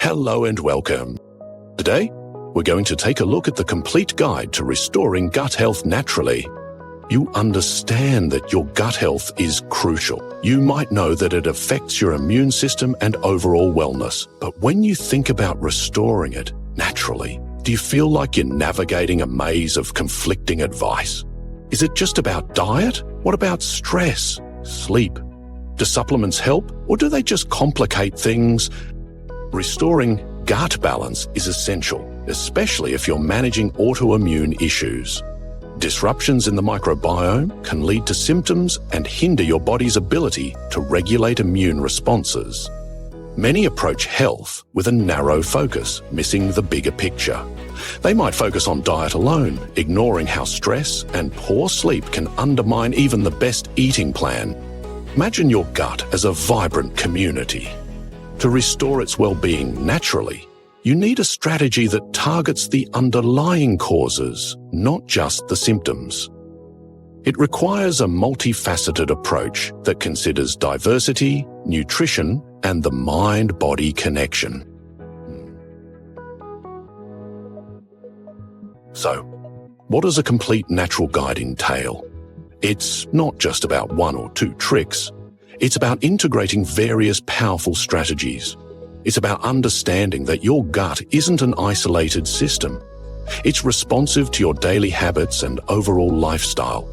Hello and welcome. Today, we're going to take a look at the complete guide to restoring gut health naturally. You understand that your gut health is crucial. You might know that it affects your immune system and overall wellness. But when you think about restoring it naturally, do you feel like you're navigating a maze of conflicting advice? Is it just about diet? What about stress, sleep? Do supplements help, or do they just complicate things? Restoring gut balance is essential, especially if you're managing autoimmune issues. Disruptions in the microbiome can lead to symptoms and hinder your body's ability to regulate immune responses. Many approach health with a narrow focus, missing the bigger picture. They might focus on diet alone, ignoring how stress and poor sleep can undermine even the best eating plan. Imagine your gut as a vibrant community. To restore its well-being naturally, you need a strategy that targets the underlying causes, not just the symptoms. It requires a multifaceted approach that considers diversity, nutrition, and the mind-body connection. So, what does a complete natural guide entail? It's not just about one or two tricks. It's about integrating various powerful strategies. It's about understanding that your gut isn't an isolated system. It's responsive to your daily habits and overall lifestyle.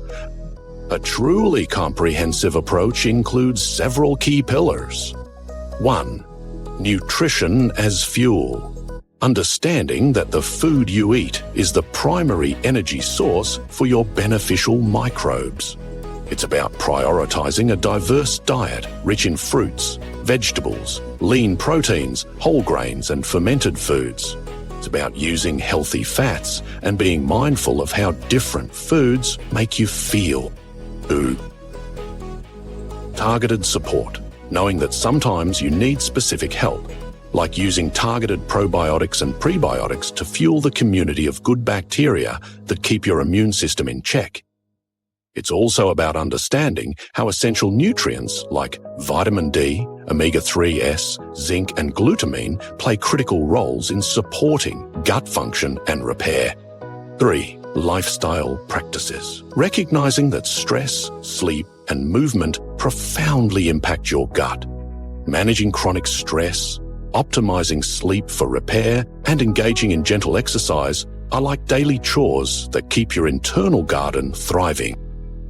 A truly comprehensive approach includes several key pillars. 1. Nutrition as fuel. Understanding that the food you eat is the primary energy source for your beneficial microbes. It's about prioritizing a diverse diet rich in fruits, vegetables, lean proteins, whole grains, and fermented foods. It's about using healthy fats and being mindful of how different foods make you feel. 2. Targeted support. Knowing that sometimes you need specific help, like using targeted probiotics and prebiotics to fuel the community of good bacteria that keep your immune system in check. It's also about understanding how essential nutrients like vitamin D, omega-3s, zinc, and glutamine play critical roles in supporting gut function and repair. 3. Lifestyle practices. Recognizing that stress, sleep, and movement profoundly impact your gut. Managing chronic stress, optimizing sleep for repair, and engaging in gentle exercise are like daily chores that keep your internal garden thriving.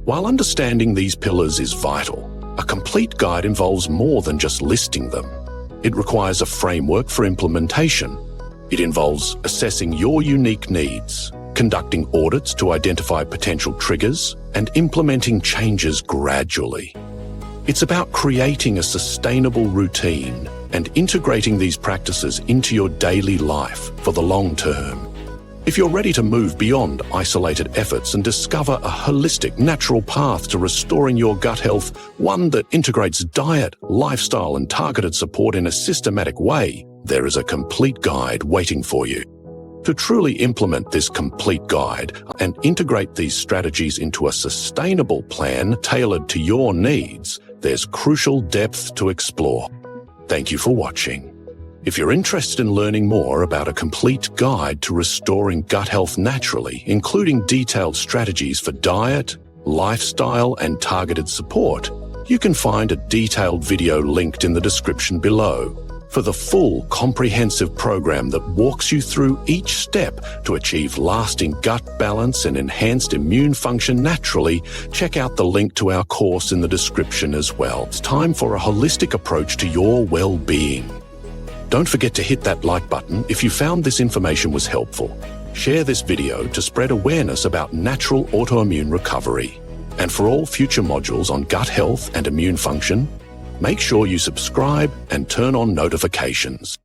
While understanding these pillars is vital, a complete guide involves more than just listing them. It requires a framework for implementation. It involves assessing your unique needs, conducting audits to identify potential triggers, and implementing changes gradually. It's about creating a sustainable routine and integrating these practices into your daily life for the long term. If you're ready to move beyond isolated efforts and discover a holistic, natural path to restoring your gut health, one that integrates diet, lifestyle, and targeted support in a systematic way, there is a complete guide waiting for you. To truly implement this complete guide and integrate these strategies into a sustainable plan tailored to your needs, there's crucial depth to explore. Thank you for watching. If you're interested in learning more about a complete guide to restoring gut health naturally, including detailed strategies for diet, lifestyle, and targeted support, you can find a detailed video linked in the description below. For the full, comprehensive program that walks you through each step to achieve lasting gut balance and enhanced immune function naturally, check out the link to our course in the description as well. It's time for a holistic approach to your well-being. Don't forget to hit that like button if you found this information was helpful. Share this video to spread awareness about natural autoimmune recovery. And for all future modules on gut health and immune function, make sure you subscribe and turn on notifications.